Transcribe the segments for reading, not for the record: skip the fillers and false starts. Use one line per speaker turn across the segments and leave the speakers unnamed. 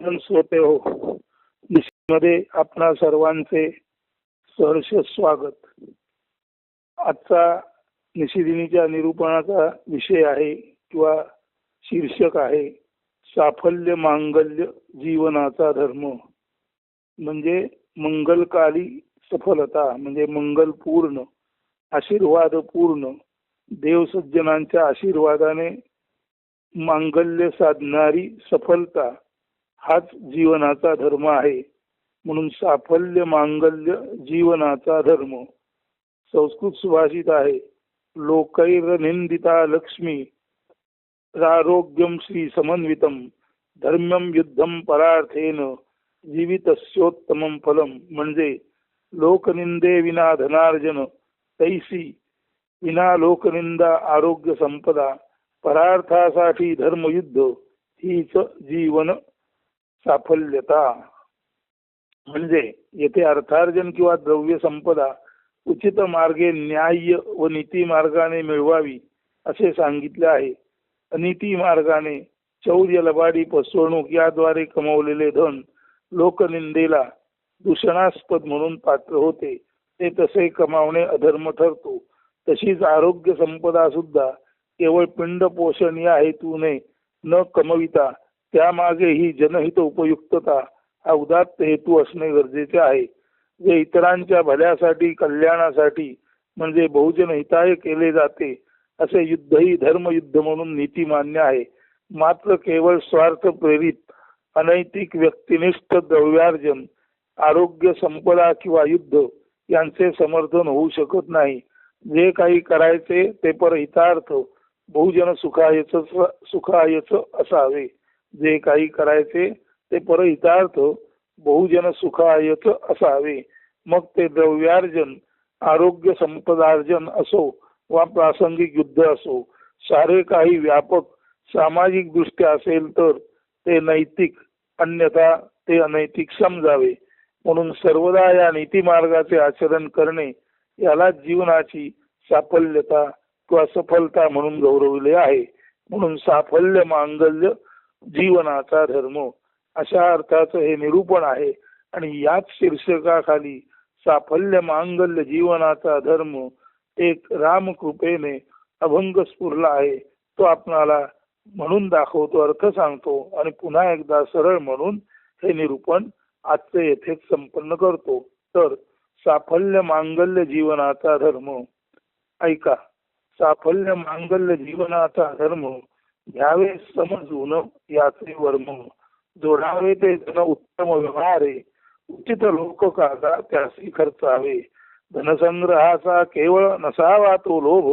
श्रोते हो, मध्ये आपणा सर्वांचे सहर्ष स्वागत. आजचा निशिदिनीच्या निरूपणाचा विषय आहे किंवा शीर्षक आहे साफल्य मांगल्य जीवनाचा धर्म. म्हणजे मंगलकाली सफलता, म्हणजे मंगलपूर्ण, आशीर्वादपूर्ण, देवसज्जनांच्या आशीर्वादाने मांगल्य साधणारी सफलता हाच जीवनाचा धर्म आहे. म्हणून साफल्य मांगल्य जीवनाचा धर्म. संस्कृत सुभाषित आहे, लोकैर्निंदिता लक्ष्मी आरोग्यम श्री समन्वितम धर्म्यम युद्धम परार्थेन जीवितस्योत्तमं फलम. म्हणजे लोकनिंदे विना धनार्जन तैसी, विना लोकनिंदा आरोग्य संपदा, परार्थासाठी धर्मयुद्ध हीच जीवन साफल्यता. म्हणजे येथे अर्थार्जन किंवा द्रव्य संपदा उचित मार्गे न्याय्य व नीती मार्गाने मिळवावी असे सांगितले आहे. अनिती मार्गाने चौर्य, लबाडी, फसवणूक याद्वारे कमवलेले धन लोकनिंदेला दूषणास्पद म्हणून पात्र होते. ते तसे कमावणे अधर्म ठरतो. तशीच आरोग्य संपदा सुद्धा केवळ पिंड पोषण या हेतूने न कमविता त्यामागे ही जनहित उपयुक्तता हा उदात्त हेतू असणे गरजेचे आहे. जे इतरांच्या भल्यासाठी, कल्याणासाठी म्हणजे बहुजन हिताय केले जाते असे युद्धही धर्मयुद्ध म्हणून नीती मान्य आहे. मात्र केवळ स्वार्थ प्रेरित अनैतिक व्यक्तिनिष्ठ द्रव्यार्जन, आरोग्य संपदा किंवा युद्ध यांचे समर्थन होऊ शकत नाही. जे काही करायचे ते परहितार्थ बहुजन सुखायच असावे. जे काही करायचे ते परहितार्थ बहुजन सुखायच असावे. मग ते द्रव्यार्जन, आरोग्य संपदार्जन असो वा प्रासंगिक युद्ध असो, सारे काही व्यापक सामाजिक दृष्ट्या असेल तर ते नैतिक, अन्यथा ते अनैतिक समजावे. म्हणून सर्वदा या नीतिमार्गाचे आचरण करणे याला जीवनाची साफल्यता किंवा सफलता म्हणून गौरवले आहे. म्हणून साफल्य मांगल्य जीवनाचा धर्म अशा अर्थाचं हे निरूपण आहे. आणि याच शीर्षकाखाली साफल्य मांगल्य जीवनाचा धर्म एक रामकृपेने अभंग स्फुरला आहे. तो आपणाला म्हणून दाखवतो, अर्थ सांगतो आणि पुन्हा एकदा सरळ म्हणून हे निरूपण आजचे येथेच संपन्न करतो. तर साफल्य मांगल्य जीवनाचा धर्म ऐका. साफल्य मांगल्य जीवनाचा धर्म घ्यावे समजून याचे वर्म, जोडावे ते धन उत्तम व्यवहारे, उचित लोक कागा त्यासी खर्चावे. धनसंग्रहाचा केवळ नसावा तो लोभ,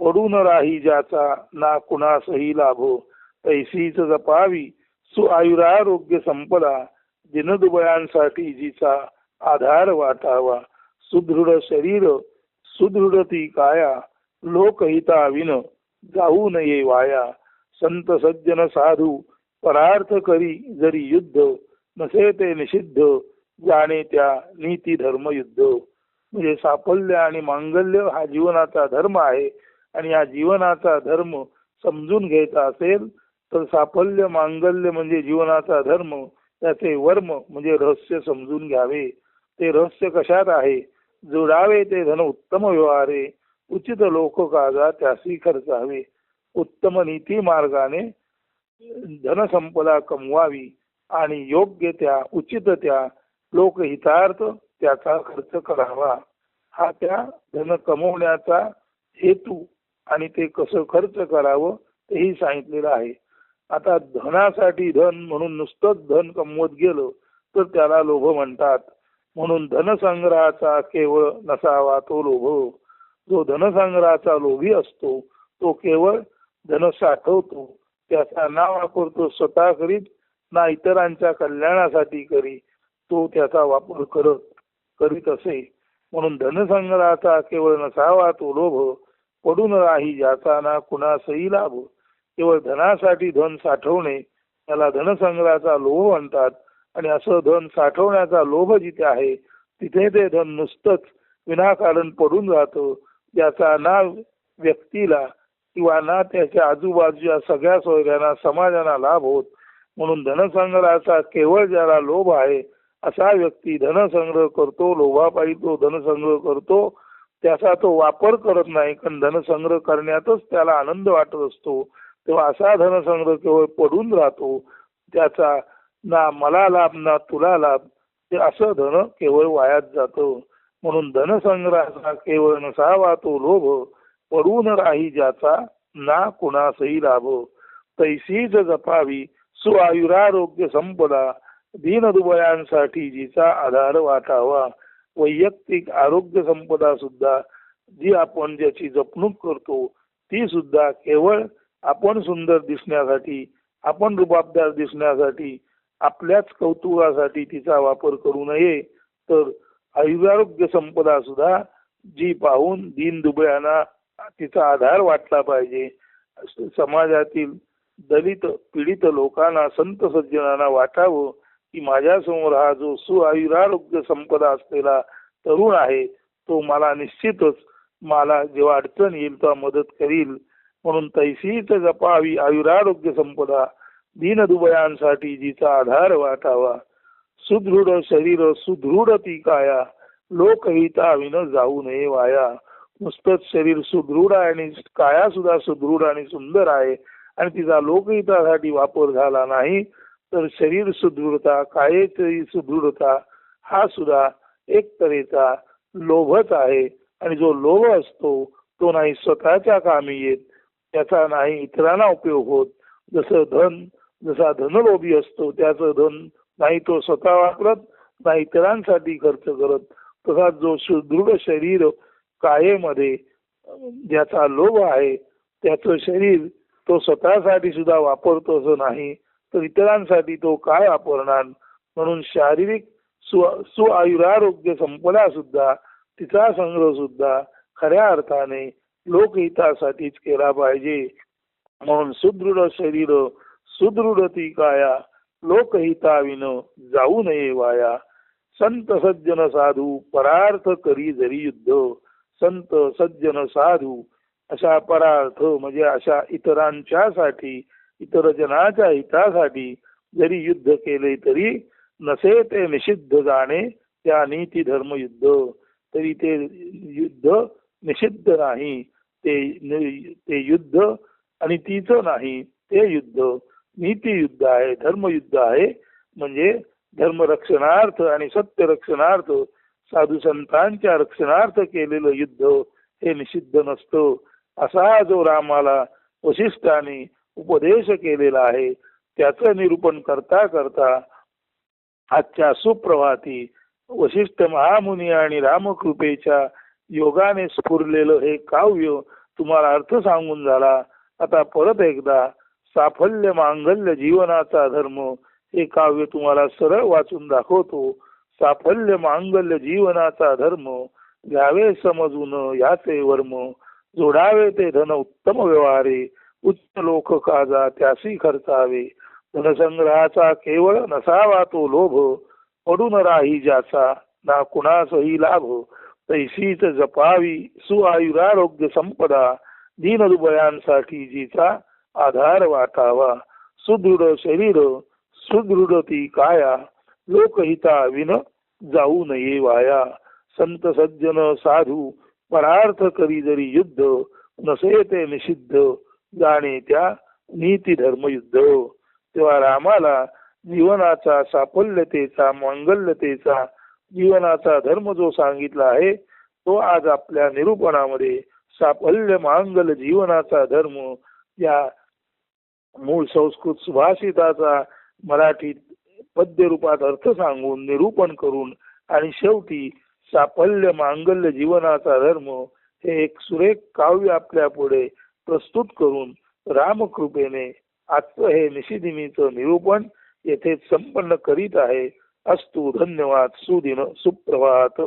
पडून राही ज्याचा ना कुणासही लाभ. तैसीच जपावी सुआयुरारोग्य संपदा, दिनदुबळ्यांसाठी जिचा आधार वाटावा. सुदृढ शरीर सुदृढ ती काया, लोकहिताविन जाऊ नये वाया. संत सज्जन साधू परार्थ करी जरी युद्ध, नसे ते निषिद्ध जाणे त्या नीती धर्म युद्ध. म्हणजे साफल्य आणि मांगल्य हा जीवनाचा धर्म आहे. आणि या जीवनाचा धर्म समजून घ्यायचा असेल तर साफल्य मांगल्य म्हणजे जीवनाचा धर्म, त्याचे वर्म म्हणजे रहस्य समजून घ्यावे. ते रहस्य कशात आहे? जोडावे ते धन उत्तम व्यवहारे, उचित लोक कागा त्यासी खर्चावे. उत्तम नीती मार्गाने धनसंपदा कमवावी आणि योग्य त्या, उचित त्या लोकहितार्थ त्याचा खर्च करावा. हा त्या धन कमवण्याचा हेतू आणि ते कसं खर्च करावं तेही सांगितलेलं आहे. आता धनासाठी धन म्हणून नुसतंच धन कमवत गेलं तर त्याला लोभ म्हणतात. म्हणून धनसंग्रहाचा केवळ नसावा तो लोभ. जो धनसंग्रहाचा लोभी असतो तो केवळ धन साठवतो, त्याचा ना वापरतो स्वतः करीत, ना इतरांच्या कल्याणासाठी करी तो त्याचा वापर करीत असे. म्हणून धनसंग्रहाचा केवळ नसावा तो लोभ, पडून राही ज्याचा ना कुणासही लाभ. केवळ धनासाठी धन साठवणे त्याला धनसंग्रहाचा लोभ म्हणतात. आणि असं धन साठवण्याचा लोभ जिथे आहे तिथे ते धन नुसतंच विनाकारण पडून राहतं, ज्याचा ना व्यक्तीला किंवा ना त्याच्या आजूबाजूच्या सगळ्या सोयऱ्यांना, समाजाला लाभ होत. म्हणून धनसंग्रहाचा केवळ ज्याला लोभ आहे असा व्यक्ती धनसंग्रह करतो, लोभापायी तो धनसंग्रह करतो, त्याचा तो वापर करत नाही, कारण धनसंग्रह करण्यातच त्याला आनंद वाटत असतो. तेव्हा असा धनसंग्रह केवळ पडून राहतो, त्याचा ना मला लाभ ना तुला लाभ, ते असं धन केवळ वायात जातं. म्हणून धनसंग्रहाचा केवळ नसावा तो लोभ, पडून राही ज्याचा ना कुणासही लाभ. तैसीच जपावी सुआयुरारोग्य संपदा, दीनदुबळ्यांसाठी जिचा आधार वाटावा. वैयक्तिक आरोग्य संपदा सुद्धा जी आपण ज्याची जपणूक करतो ती सुद्धा केवळ आपण सुंदर दिसण्यासाठी, आपण रुबाबदार दिसण्यासाठी, आपल्याच कौतुकासाठी तिचा वापर करू नये, तर आयुरारोग्य संपदा सुद्धा जी पाहून दीन दुबळ्यांना तिचा आधार वाटला पाहिजे. समाजातील दलित पीडित लोकांना, संत सज्जनांना वाटावं की माझ्या समोर हा जो सुआयुरारोग्य संपदा असलेला तरुण आहे तो मला निश्चितच मला जेव्हा अडचण येईल तेव्हा मदत करील. म्हणून तैसीच जपावी आयुरारोग्य संपदा, दीनदुबळ्यांसाठी जिचा आधार वाटावा. सुदृढ शरीर सुदृढ ती काया, लोकहिताविन जाऊ नये वाया. नुसतंच शरीर सुदृढ आहे आणि काया सुद्धा सुदृढ आणि सुंदर आहे आणि तिचा लोकहितासाठी वापर झाला नाही तर शरीर सुदृढता, कायेची सुदृढता हा सुद्धा एक तऱ्हेचा लोभच आहे. आणि जो लोभ असतो तो नाही स्वतःच्या कामी येत, त्याचा नाही इतरांना उपयोग होत. जसा धनलोभी असतो त्याचं धन नाही तो स्वतः वापरत ना इतरांसाठी खर्च करत, तसाच जो सुदृढ शरीर कायेमध्ये ज्याचा लोभ आहे त्याचं शरीर तो स्वतःसाठी सुद्धा वापरतो असं नाही तर इतरांसाठी तो काय वापरणार. म्हणून शारीरिक सुआयुरारोग्य संपदा सुद्धा तिचा संग्रह सुद्धा खऱ्या अर्थाने लोकहितासाठीच केला पाहिजे. म्हणून सुदृढ शरीर सुदृढ ती काया, लोकहिताविन जाऊ नये वाया. संत सज्जन साधू परार्थ करी जरी युद्ध, संत सज्जन साधू अशा परार्थ म्हणजे अशा इतरांच्यासाठी, इतर जनाच्या हितासाठी जरी युद्ध केले तरी नसे ते निषिद्ध जाणे त्या नीती धर्म युद्ध. तरी ते युद्ध निषिद्ध नाही, ते युद्ध आणि तीच नाही, ते युद्ध नीती युद्ध आहे, धर्मयुद्ध आहे. म्हणजे धर्म रक्षणार्थ आणि सत्य रक्षणार्थ, साधू संतांच्या रक्षणार्थ केलेलं युद्ध हे निषिद्ध नसतं. असा जो रामाला वशिष्ठाने उपदेश केलेला आहे त्याचं निरूपण करता करता आजच्या सुप्रभाती वशिष्ठ महामुनी आणि रामकृपेच्या योगाने स्फुरलेलं हे काव्य तुम्हाला अर्थ सांगून झाला. आता परत एकदा साफल्य मांगल्य जीवनाचा धर्म हे काव्य तुम्हाला सरळ वाचून दाखवतो. साफल्य मांगल्य जीवनाचा धर्म, घ्यावे समजून याचे वर्म, जोडावे ते धन उत्तम व्यवहारे, उच्च लोक काजा त्यासी खर्चावे. धनसंग्रहाचा केवळ नसावा तो लोभ, पडून राही ज्याचा ना कुणासही लाभ. तैसीच जपावी सुआयुरारोग्य संपदा, दीनदुबळ्यांसाठी जिचा आधार वाटावा. सुदृढ शरीर सुदृढ ती काया, लोकहिता विन जाऊ नये वाया. संत सज्जन साधू परार्थ करी जरी युद्ध, नसे ते निषिद्ध जाणे त्या नीती धर्मयुद्ध. तेव्हा रामाला जीवनाचा साफल्यतेचा मांगल्यतेचा जीवनाचा धर्म जो सांगितला आहे तो आज आपल्या निरूपणामध्ये साफल्य मांगल्य जीवनाचा धर्म या मूळ संस्कृत सुभाषिताचा मराठीत पद्य रूपात अर्थ सांगून निरूपण करून आणि शेवटी साफल्य मांगल्य जीवनाचा धर्म हे एक सुरेख काव्य आपल्या पुढे प्रस्तुत करून रामकृपेने आजचं हे निशिदिनीचं निरूपण येथे संपन्न करीत आहे. अस्तु धन्यवाद. सुदिन सुप्रभात.